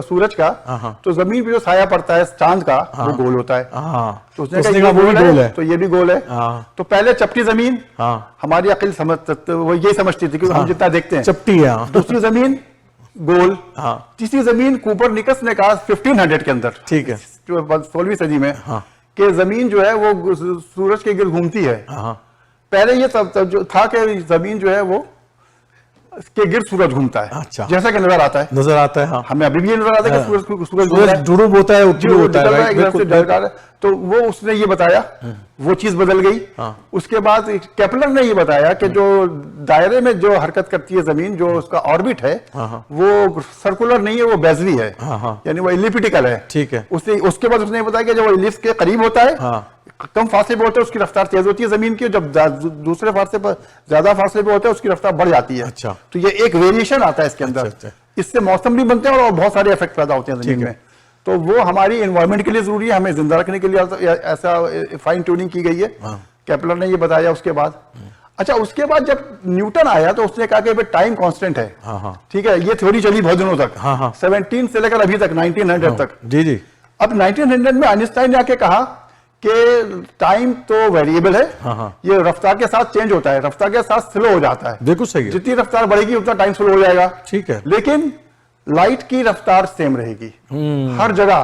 [SPEAKER 2] سورج کا تو زمین پہ جو سایہ پڑتا ہے چاند کا وہ گول ہوتا ہے. تو اس نے کہا وہ گول ہے تو یہ بھی گول ہے. تو پہلے چپٹی زمین ہماری عقل وہ یہ سمجھتی تھی کہ ہم جتنا دیکھتے ہیں چپٹی ہے. دوسری زمین گول. تیسری زمین کوپرنیکس نے کہا 1500 کے اندر, ٹھیک ہے, جو 16ویں صدی میں, کہ زمین جو ہے وہ سورج کے گرد گھومتی ہے. پہلے یہ تھا کہ زمین جو ہے وہ اس کے گرد سورج گھومتا ہے. اچھا. جیسا کہ نظر آتا ہے ہاں. ہمیں ابھی بھی یہ نظر آتا ہے کہ سورج غروب ہوتا ہے. تو وہ اس نے یہ بتایا, وہ چیز بدل گئی. اس کے بعد کیپلر نے یہ بتایا کہ جو دائرے میں جو حرکت کرتی ہے زمین, جو اس کا آربٹ ہے وہ سرکولر نہیں ہے, وہ بیزوی ہے, یعنی وہ ایلیپٹیکل ہے. ٹھیک ہے. اس کے بعد اس نے یہ بتایا کہ جب وہ ایلپس کے قریب ہوتا ہے کم فاصلے پہ ہوتا ہے اس کی رفتار تیز ہوتی ہے زمین کی, جب دوسرے فاصلے پر زیادہ فاصلے پہ ہوتا ہے اس کی رفتار بڑھ جاتی ہے. اچھا. تو یہ ایک ویریشن آتا ہے اس کے اندر. اس سے موسم بھی بنتے ہیں اور بہت سارے افیکٹ پیدا ہوتے ہیں زمین میں. تو وہ ہماری انوائرمنٹ کے لیے ضروری ہے, ہمیں زندہ رکھنے کے لیے ایسا فائن ٹیوننگ کی گئی ہے. کیپلر نے یہ بتایا اس کے بعد. اچھا اس کے بعد جب نیوٹن آیا تو اس نے کہا کہ ٹائم کانسٹنٹ ہے. ٹھیک ہے. یہ تھیوری چلی بہت دنوں تک, 17 سے لے کر ابھی تک 1900 تک. جی جی. اب 1900 میں آئنسٹائن نے آ کے کہا کہ ٹائم تو ویریبل ہے, یہ رفتار کے ساتھ چینج ہوتا ہے, رفتار کے ساتھ سلو ہو جاتا ہے. بالکل صحیح. جتنی رفتار بڑھے گی اتنا ٹائم سلو ہو جائے گا. ٹھیک ہے. لیکن لائٹ کی رفتار سیم رہے گی ہر جگہ,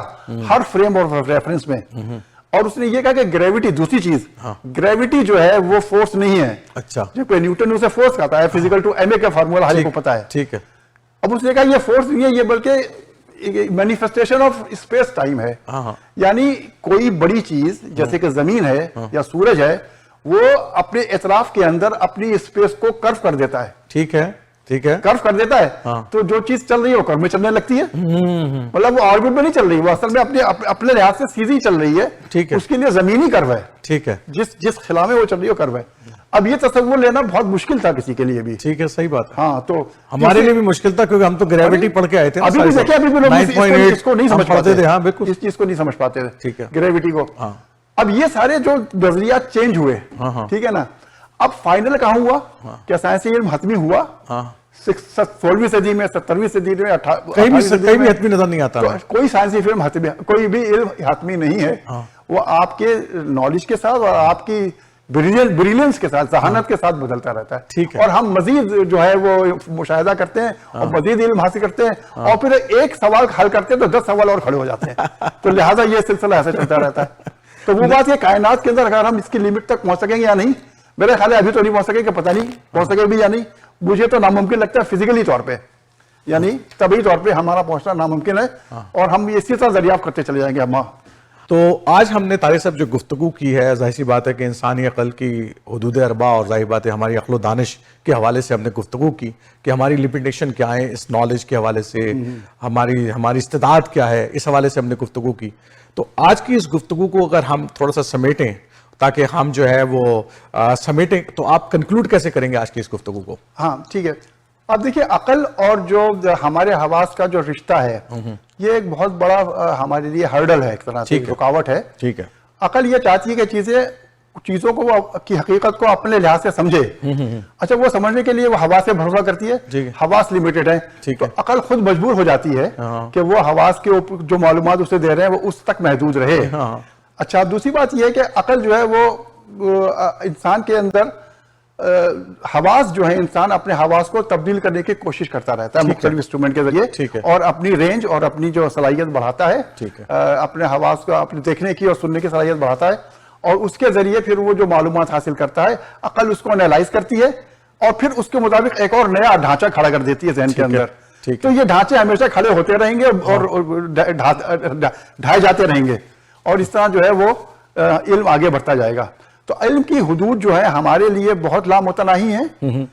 [SPEAKER 2] ہر فریم اور ریفرنس میں. اور اس نے یہ کہا کہ گریوٹی, دوسری چیز, گریوٹی جو ہے وہ فورس نہیں ہے. اچھا. جب نیوٹن نے اسے فورس کہتا ہے, فزیکل ٹو ایم اے کا فارمولا ہر ایک کو پتا ہے. ٹھیک ہے. اب اس نے کہا یہ فورس نہیں ہے, یہ بلکہ مینیفیسٹیشن آف اسپیس ٹائم ہے. یعنی کوئی بڑی چیز جیسے کہ زمین ہے یا سورج ہے وہ اپنے اطراف کے اندر اپنی اسپیس کو کرو کر دیتا ہے. ٹھیک ہے. ٹھیک ہے. کرو کر دیتا ہے تو جو چیز چل رہی ہے وہ کرو میں چلنے لگتی ہے. مطلب وہ آربٹ میں نہیں چل رہی, وہ اصل میں اپنے لحاظ سے سیدھی چل رہی ہے. ٹھیک ہے. اس کے لیے زمینی کرو ہے. ٹھیک ہے. جس خلا میں وہ چل رہی ہے وہ کرو ہے. اب یہ تصور لینا بہت مشکل تھا کسی کے لیے بھی. ٹھیک ہے. صحیح بات. ہاں تو ہمارے لیے بھی مشکل تھا کیونکہ ہم تو گریوٹی پڑھ کے آئے تھے. ابھی بھی دیکھیں, ابھی بھی لوگ اس کو نہیں سمجھ پاتے تھے. ہاں بالکل, اس چیز کو نہیں سمجھ پاتے تھے. ٹھیک ہے. گریوٹی کو. اب یہ سارے جو نظریات چینج ہوئے, ٹھیک ہے نا, اب فائنل کہاں ہوا, کیا سائنسی علم حتمی ہوا 16ویں صدی میں, 17ویں صدی میں, کہیں بھی حتمی نظر نہیں آتا. کوئی سائنسی علم حتمی, کوئی بھی علم حتمی نہیں ہے. وہ آپ کے نالج کے ساتھ اور آپ کی ब्रिलियंस के साथ, जहानत के साथ बदलता रहता है।
[SPEAKER 1] ठीक है।
[SPEAKER 2] और हम मजीद जो है वो मुशाहिदा करते हैं और मजीद इल्म हासिल करते हैं और फिर एक सवाल हल करते हैं तो 10 सवाल और खड़े हो जाते हैं। तो लिहाजा ये सिलसिला ऐसे चलता रहता है। तो वो बात, ये कायनात के अंदर अगर हम इसकी लिमिट तक पहुंच सकेंगे या नहीं, मेरे ख्याल है अभी तो नहीं पहुंच सकेंगे, पता नहीं पहुंच सके भी या नहीं। मुझे तो नामुमकिन लगता है फिजिकली तौर पे, यानी तभी तौर पे हमारा पहुंचना नामुमकिन है और हम इसी तरह दरियाफ्त करते चले जाएंगे। हम
[SPEAKER 1] तो आज हमने तारिक साहब जो गुफ्तगू की है, जाहिर सी बात है कि इंसानी अक़ल की हदूद अरबा और जाहिर बात है हमारी अक़ल व दानिश के हवाले से हमने गुफ्तगू की कि हमारी लिमिटेशन क्या है इस नॉलेज के हवाले से, हमारी इस्तेदाद क्या है, इस हवाले से हमने गुफ्तगू की। तो आज की इस गुफ्तगू को अगर हम थोड़ा सा समेटें ताकि हम जो है वो समेटें, तो आप कंक्लूड कैसे करेंगे आज की इस गुफ्तगू को?
[SPEAKER 2] हाँ ठीक है। अब देखिए, अकल और जो हमारे हवास का जो रिश्ता है, ये एक बहुत बड़ा हमारे लिए हर्डल है, एक तरह से रुकावट है।
[SPEAKER 1] ठीक है।
[SPEAKER 2] अकल ये चाहती है कि चीजों को की हकीकत को अपने लिहाज से समझे। अच्छा, वो समझने के लिए वो हवास से भरोसा करती है, हवास लिमिटेड है, तो अकल खुद मजबूर हो जाती है कि वो हवास के ऊपर जो मालूमात उसे दे रहे हैं वो उस तक महदूद रहे। अच्छा, दूसरी बात ये है कि अकल जो है वो इंसान के अंदर हवास जो है, इंसान अपने हवास को तब्दील करने की कोशिश करता रहता है मुख्तलिफ इंस्ट्रूमेंट के जरिए, और अपनी रेंज और अपनी जो सलाहियत बढ़ाता है, अपने हवास को अपने देखने की और सुनने की सलाहियत बढ़ाता है, और उसके जरिए फिर वो जो मालूमात हासिल करता है, अकल उसको एनालाइज करती है और फिर उसके मुताबिक एक और नया ढांचा खड़ा कर देती है जहन के अंदर। तो ये ढांचे हमेशा खड़े होते रहेंगे और ढाए जाते रहेंगे, और इस तरह जो है वो इल्म आगे बढ़ता जाएगा। तो इल्म की हुदूद जो है हमारे लिए बहुत लामुतनाही है,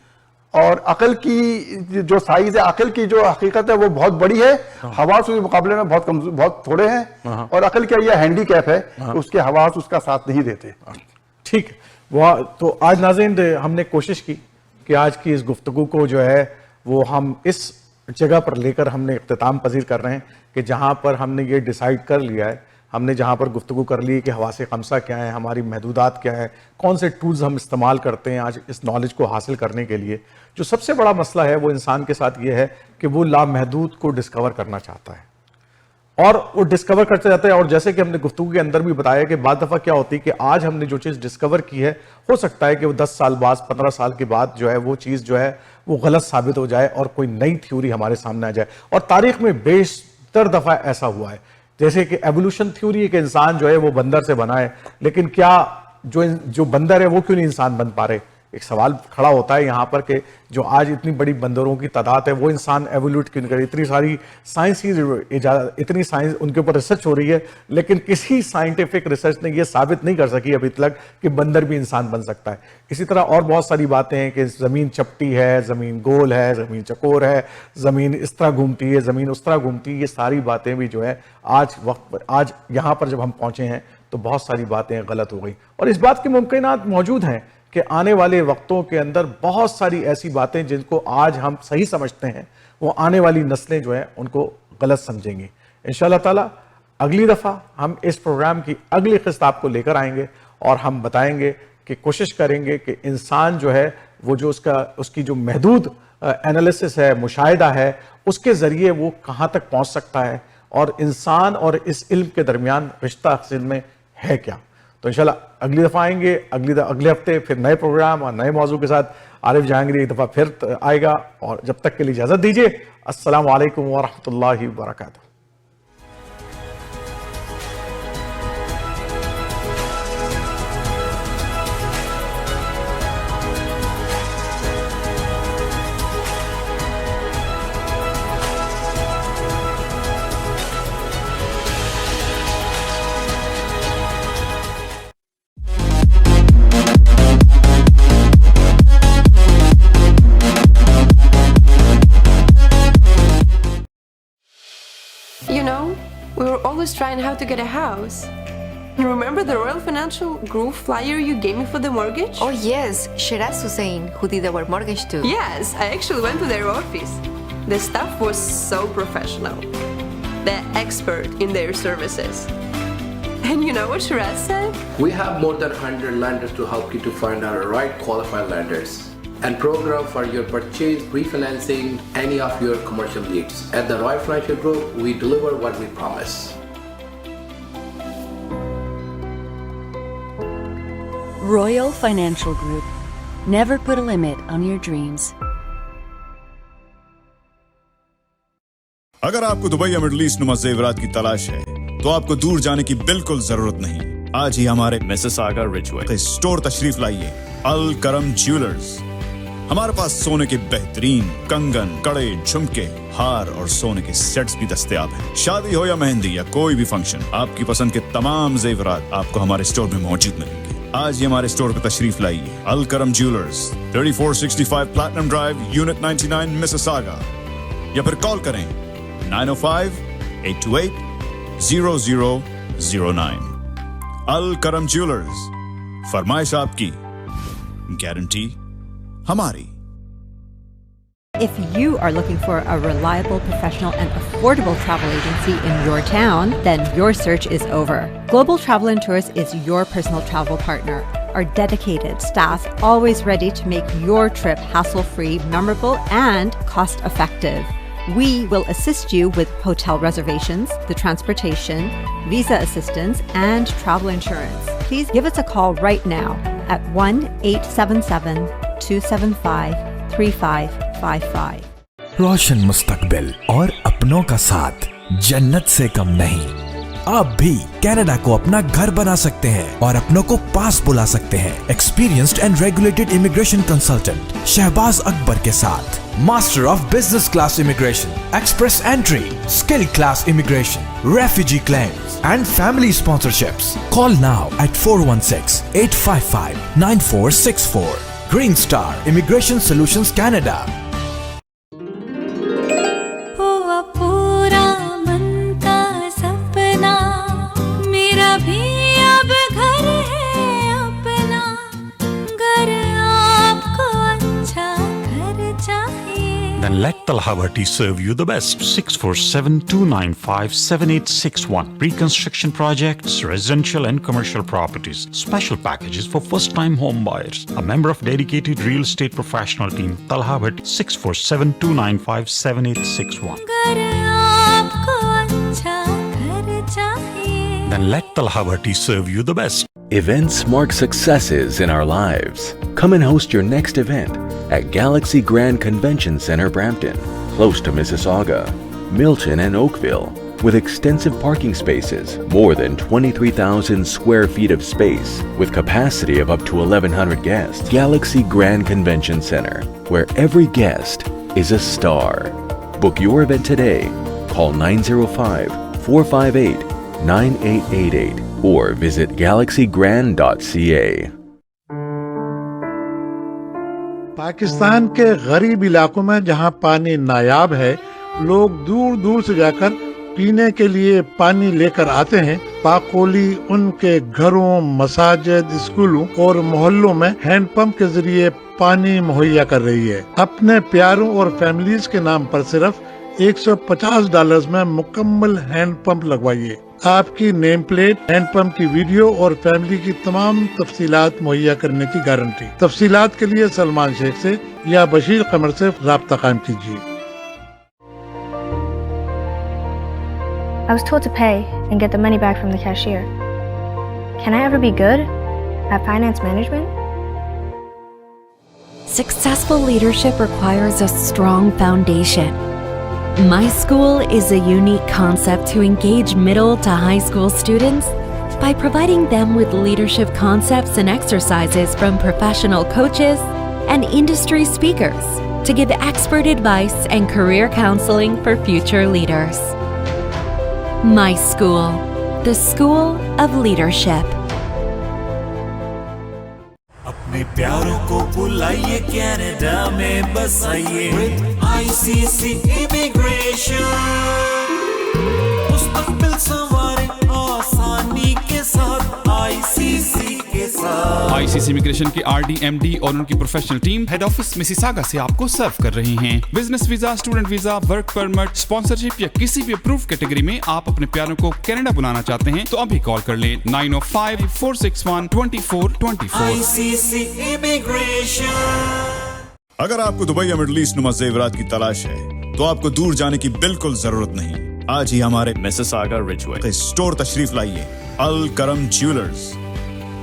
[SPEAKER 2] और अकल की जो साइज है, अकल की जो हकीकत है वो बहुत बड़ी है, हवास के मुकाबले में बहुत थोड़े हैं, और अकल का यह हैंडीकैप है कि उसके हवास उसका साथ नहीं देते।
[SPEAKER 1] ठीक, वो तो आज नाज़रीन हमने कोशिश की कि आज की इस गुफ्तगू को जो है वो हम इस जगह पर लेकर हमने इख्तिताम पजीर कर रहे हैं कि जहाँ पर हमने ये डिसाइड कर लिया है, हमने जहाँ पर गुफ्तगू कर ली कि हवासे खमसा क्या है, हमारी महदूदात क्या है, कौन से टूल्स हम इस्तेमाल करते हैं आज इस नॉलेज को हासिल करने के लिए। जो सबसे बड़ा मसला है वो इंसान के साथ ये है कि वो लामहदूद को डिस्कवर करना चाहता है, और वो डिस्कवर करते जाता है। और जैसे कि हमने गुफ्तगू के अंदर भी बताया कि बाद दफ़ा क्या होती है कि आज हमने जो चीज़ डिस्कवर की है, हो सकता है कि वो 10 साल बाद, 15 साल के बाद जो है वो चीज़ जो है वो गलत साबित हो जाए और कोई नई थ्योरी हमारे सामने आ जाए। और तारीख में बेशतर दफ़ा ऐसा हुआ है, जैसे कि एवोल्यूशन थ्योरी है कि इंसान जो है वो बंदर से बना है, लेकिन क्या जो बंदर है वो क्यों नहीं इंसान बन पा रहे? एक सवाल खड़ा होता है यहाँ पर कि जो आज इतनी बड़ी बंदरों की तादाद है वो इंसान एवोल्यूट क्यों नहीं करे? इतनी सारी साइंसी इतनी साइंस उनके ऊपर रिसर्च हो रही है, लेकिन किसी साइंटिफिक रिसर्च ने ये साबित नहीं कर सकी अभी तक कि बंदर भी इंसान बन सकता है। इसी तरह और बहुत सारी बातें हैं कि ज़मीन चपटी है, ज़मीन गोल है, ज़मीन चकोर है, ज़मीन इस तरह घूमती है, ज़मीन उस तरह घूमती है। ये सारी बातें भी जो है आज यहाँ पर जब हम पहुँचे हैं तो बहुत सारी बातें गलत हो गई, और इस बात के मुमकिनात मौजूद हैं कि आने वाले वक्तों के अंदर बहुत सारी ऐसी बातें जिनको आज हम सही समझते हैं वो आने वाली नस्लें जो हैं उनको गलत समझेंगी। इंशाअल्लाह ताला अगली दफ़ा हम इस प्रोग्राम की अगली किस्त आपको लेकर आएंगे और हम बताएंगे कि कोशिश करेंगे कि इंसान जो है वो जो उसकी जो महदूद एनालिसिस है, मुशाहिदा है, उसके ज़रिए वो कहाँ तक पहुँच सकता है और इंसान और इस इल्म के दरमियान रिश्ता असल में है क्या। तो इंशाल्लाह अगली दफ़ा आएंगे, अगले हफ्ते फिर नए प्रोग्राम और नए मौजू के साथ। आरिफ जहांगीरी एक दफ़ा फिर आएगा, और जब तक के लिए इजाज़त दीजिए। अस्सलामु अलैकुम व रहमतुल्लाहि व बरकातुहू।
[SPEAKER 3] You know, we were always trying how to get a house. Remember the Royal Financial Group flyer you gave me for the mortgage?
[SPEAKER 4] Oh yes, Shiraz Hussain, who did our mortgage too.
[SPEAKER 3] Yes, I actually went to their office. The staff was so professional. The expert in their services. And you know what Shiraz said?
[SPEAKER 5] We have more than 100 lenders to help you to find our right qualified lenders and program for your purchase, refinancing, any of your commercial needs. At the Royal Financial Group, we deliver what we promise.
[SPEAKER 6] Royal Financial Group. Never put a limit on your dreams.
[SPEAKER 7] अगर आपको Dubai या middle east नुमा जेवरात की तलाश है तो आपको दूर जाने की बिल्कुल जरूरत नहीं। आज ही हमारे मिसिसागा रिजवे स्टोर तशरीफ लाइए। अल करम ज्वेलर्स। हमारे पास सोने के बेहतरीन कंगन, कड़े, झुमके, हार और सोने के सेट्स भी दस्तयाब हैं। शादी हो या मेहंदी या कोई भी फंक्शन, आपकी पसंद के तमाम जेवरात आपको हमारे स्टोर में मौजूद मिलेंगे। आज ही हमारे स्टोर पर तशरीफ लाइए। अल करम jewellers, 3465 platinum drive, unit 99, Mississauga. या फिर कॉल करें 905-828-0009। अल करम ज्वेलर्स, फरमाइश आपकी, गारंटी हमारी।
[SPEAKER 8] If you are looking for a reliable, professional, and affordable travel agency in your town, then your search is over. Global Travel and Tours is your personal travel partner. Our dedicated staff always ready to make your trip hassle-free, memorable, and cost-effective. We will assist you with hotel reservations, the transportation, visa assistance, and travel insurance. Please give us a call right now at 1-877-275-3555.
[SPEAKER 9] रोशन मुस्तकबिल और अपनों का साथ जन्नत से कम नहीं। आप भी कनाडा को अपना घर बना सकते हैं और अपनों को पास बुला सकते हैं। Experienced and regulated immigration consultant Shahbaz Akbar के साथ master of business class immigration, express entry, skill class immigration, refugee claims and family sponsorships. Call now at 416-855-9464. Green Star Immigration Solutions Canada.
[SPEAKER 10] हुआ पूरा मन का सपना, मेरा भी अब घर है अपना, घर आपको अच्छा घर चाहिए।
[SPEAKER 11] Then let Talha Bhatti serve you the best. 647-295-7861. Reconstruction projects, residential and commercial properties. Special packages for first-time home buyers. A member of dedicated real estate professional team. Talha Bhatti, 647-295-7861.
[SPEAKER 10] घर आपको अच्छा घर चाहिए।
[SPEAKER 11] Then let Talha Bhatti serve you the best.
[SPEAKER 12] Events mark successes in our lives. Come and host your next event at Galaxy Grand Convention Center, Brampton, close to Mississauga, Milton, and Oakville. With extensive parking spaces, more than 23,000 square feet of space, with capacity of up to 1,100 guests. Galaxy Grand Convention Center, where every guest is a star. Book your event today. Call 905-458-9888 or visit galaxygrand.ca.
[SPEAKER 13] Pakistan के गरीब इलाकों में जहां पानी नायाब है, लोग दूर दूर से जाकर पीने के लिए पानी लेकर आते हैं। पाकोली उनके घरों, मसाजिद, स्कूलों और मोहल्लों में हैंडपंप के जरिए पानी मुहैया कर रही है। अपने प्यारों और फैमिलीज के नाम पर सिर्फ $150 में मुकम्मल हैंडपंप लगवाइए। आपकी नेम प्लेट, हैंडपंप की वीडियो और फैमिली की तमाम तफसीलात मुहैया करने की गारंटी। तफसीलात के लिए सलमान शेख से या बशीर कमर से राब्ता कायम कीजिए।
[SPEAKER 14] I was told to pay and get the money back from the cashier. Can I ever be good at finance management?
[SPEAKER 6] Successful leadership requires a strong foundation. My School is a unique concept to engage middle to high school students by providing them with leadership concepts and exercises from professional coaches and industry speakers to give expert advice and career counseling for future leaders. My School, the School of Leadership.
[SPEAKER 9] अपने प्यारों को बुलाइए, Canada में बसाइए with ICC Immigration। मुस्तकबिल संवारे आसानी के साथ ICC के साथ।
[SPEAKER 15] ICC Immigration की RD, MD और उनकी professional team head office Mississauga से आपको सर्व कर रही हैं। Business visa, student visa, work permit, sponsorship या किसी भी अप्रूव कैटेगरी में आप अपने प्यारों को कनाडा बुलाना चाहते हैं तो अभी कॉल कर लें 905-461-2424।
[SPEAKER 9] ICC Immigration।
[SPEAKER 7] अगर आपको दुबई या मिडिल ईस्ट नुमा जेवरात की तलाश है तो आपको दूर जाने की बिल्कुल जरूरत नहीं। आज ही हमारे मिसिसागा रिजवे स्टोर तशरीफ लाइए। अल करम ज्वेलर्स।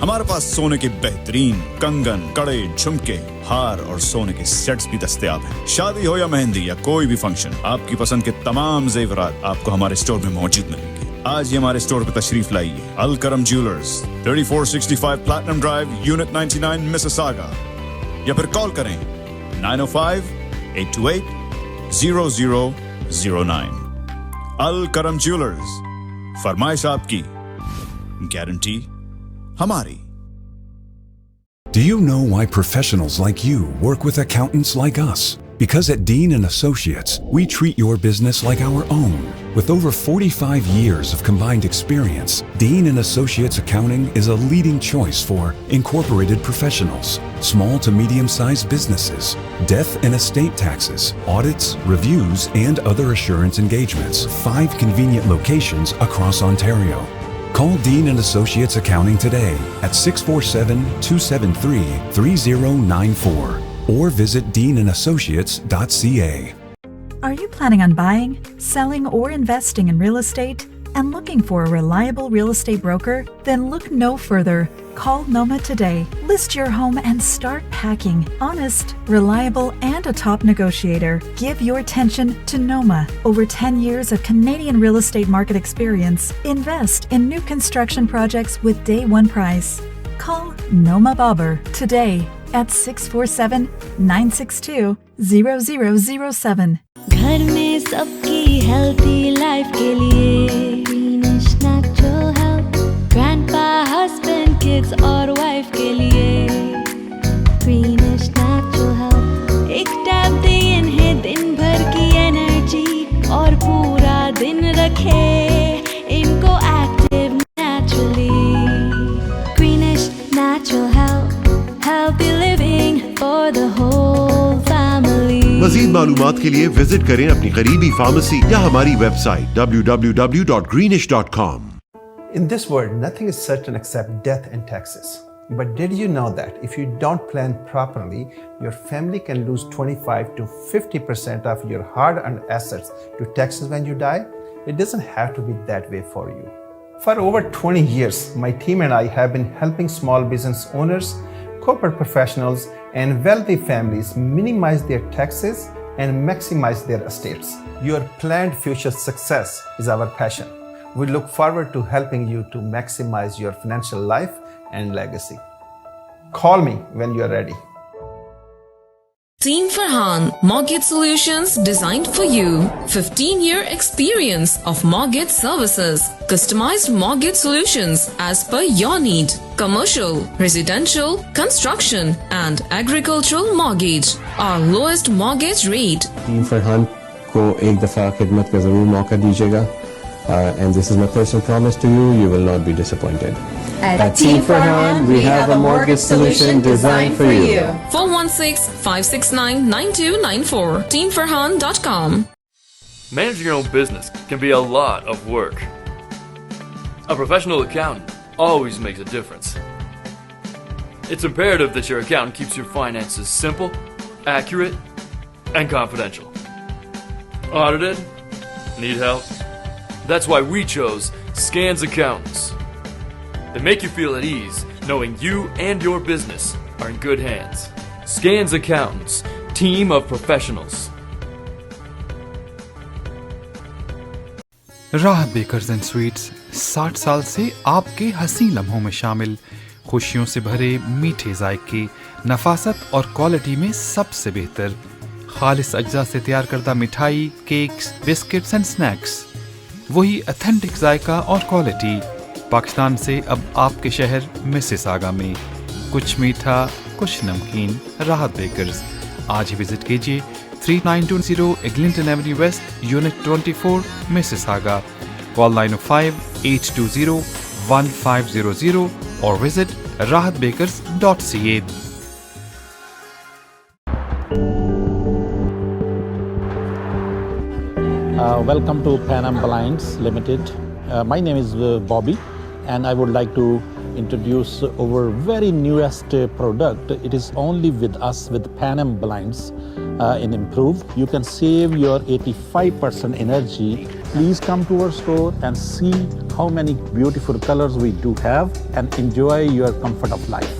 [SPEAKER 7] हमारे पास सोने के बेहतरीन कंगन, कड़े, झुमके, हार और सोने के सेट्स भी दस्तयाब हैं। शादी हो या मेहंदी या कोई भी फंक्शन, आपकी पसंद के तमाम जेवरात आपको हमारे स्टोर में मौजूद मिलेंगे। आज ही हमारे स्टोर पर तशरीफ लाइए। अल करम jewellers, 3465 platinum drive, unit 99, Mississauga, या फिर कॉल करें 905-828-0009। अल करम ज्वेलर्स, फरमाइश आपकी, गारंटी हमारी।
[SPEAKER 9] Do you know why professionals like you work with accountants like us? Because at Dean & Associates, we treat your business like our own. With over 45 years of combined experience, Dean & Associates Accounting is a leading choice for incorporated professionals, small to medium-sized businesses, death and estate taxes, audits, reviews, and other assurance engagements. 5 convenient locations across Ontario. Call Dean & Associates Accounting today at 647-273-3094 or visit deanandassociates.ca.
[SPEAKER 16] Are you planning on buying, selling, or investing in real estate and looking for a reliable real estate broker? Then look no further. Call Noma today. List your home and start packing. Honest, reliable, and a top negotiator. Give your attention to Noma. Over 10 years of Canadian real estate market experience. Invest in new construction projects with day one price. Call Noma Bobber today at 647-962-0007.
[SPEAKER 10] घर में सबकी healthy life के लिए Greenish Natural Health. Grandpa, husband, kids और wife के लिए Greenish Natural Health. एक tab दे इन्हें दिन भर की energy और पूरा दिन रखे इनको active naturally. Greenish Natural Health. Healthy living for the whole family.
[SPEAKER 17] मज़ीद मालूमात के लिए विजिट करें अपनी करीबी फार्मेसी या हमारी website www.greenish.com.
[SPEAKER 18] In this world, nothing is certain except death and taxes. But did you know that if you don't plan properly, your family can lose 25 to 50% of your hard-earned assets to taxes when you die? It doesn't have to be that way for you. For over 20 years, my team and I have been helping small business owners, corporate professionals, and wealthy families minimize their taxes and maximize their estates. Your planned future success is our passion. We look forward to helping you to maximize your financial life and legacy. Call me when you are ready.
[SPEAKER 19] Team Farhan, Mortgage Solutions designed for you. 15-year experience of mortgage services. Customized mortgage solutions as per your need. Commercial, residential, construction and agricultural mortgage. Our lowest mortgage rate.
[SPEAKER 20] Team Farhan को एक दफ़ा खिदमत का ज़रूर मौका दीजिएगा. And this is my personal promise to you, you will not be disappointed.
[SPEAKER 19] At
[SPEAKER 20] Team Farhan, we have a mortgage solution designed for you.
[SPEAKER 19] 416-569-9294. TeamFarhan.com.
[SPEAKER 21] Managing your own business can be a lot of work. A professional accountant always makes a difference. It's imperative that your accountant keeps your finances simple, accurate, and confidential. Audited? Need help? That's why we chose Scans Accountants. They make you feel at ease knowing you and your business are in good hands. Scans Accountants, team of professionals.
[SPEAKER 15] राहत bakers and sweets 60 साल से आपके हसीन लम्हों में शामिल, खुशियों से भरे मीठे जायके, नफासत और क्वालिटी में सबसे बेहतर, खालिस अज्जा से तैयार करदा मिठाई, केक्स, बिस्किट्स एंड स्नैक्स, वही ऑथेंटिक जायका और क्वालिटी। पाकिस्तान से अब आपके शहर मिसिसागा में, कुछ मीठा कुछ नमकीन। राहत बेकर्स, आज ही विजिट कीजिए 3920 Eglinton Avenue West, Unit 24, Mississauga. Call 905-820-1500 or visit rahatbakers.ca.
[SPEAKER 22] Welcome to Pan Am Blinds Limited. My name is Bobby, and I would like to introduce our very newest product. It is only with us with Pan Am Blinds in Improve. You can save your 85% energy Please come to our store and see how many beautiful colors we do have and enjoy your comfort of life.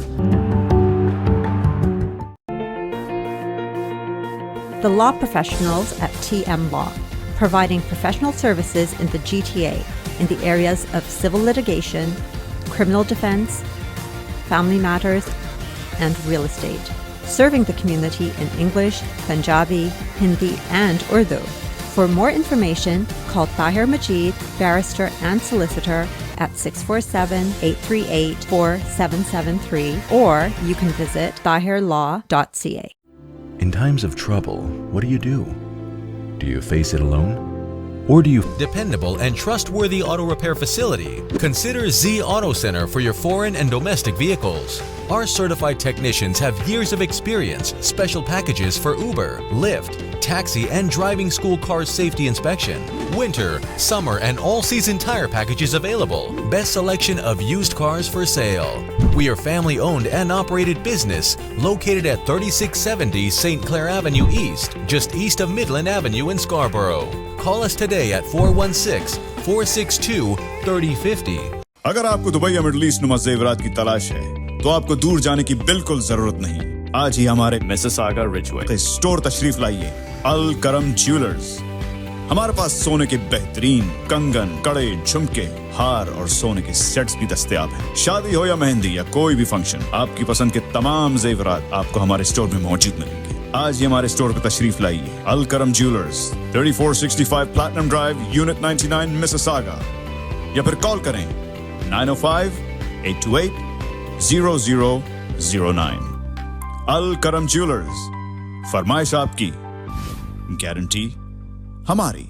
[SPEAKER 8] The law professionals at TM Law, providing professional services in the GTA in the areas of civil litigation, criminal defense, family matters, and real estate, serving the community in English, Punjabi, Hindi, and Urdu. For more information, call Tahir Majid, barrister and solicitor at 647-838-4773, or you can visit tahirlaw.ca.
[SPEAKER 12] In times of trouble, what do you do? Do you face it alone? Or do you...
[SPEAKER 9] Dependable and trustworthy auto repair facility. Consider Z Auto Center for your foreign and domestic vehicles. Our certified technicians have years of experience, special packages for Uber, Lyft, taxi and driving school car safety inspection, winter, summer and all-season tire packages available. Best selection of used cars for sale. We are family-owned and operated business located at 3670 St. Clair Avenue East, just east of Midland Avenue in Scarborough. Call us today at 416-462-3050.
[SPEAKER 7] अगर आपको Dubai या middle east नुमा जेवरात की तलाश है तो आपको दूर जाने की बिल्कुल जरूरत नहीं। आज ही हमारे मिसिसागा रिजवे स्टोर तशरीफ लाइए। अल करम ज्वेलर्स। हमारे पास सोने के बेहतरीन कंगन, कड़े, झुमके, हार और सोने के सेट्स भी दस्तयाब हैं। शादी हो या मेहंदी या कोई भी फंक्शन, आपकी पसंद के तमाम जेवरात आपको हमारे स्टोर में मौजूद मिलेंगे। आज ही हमारे स्टोर पर तशरीफ लाइए। अल करम jewellers, 3465 platinum drive, unit 99, Mississauga, या फिर कॉल करें 905-828-0009। अल करम ज्वेलर्स, फरमाइश आपकी, गारंटी हमारी।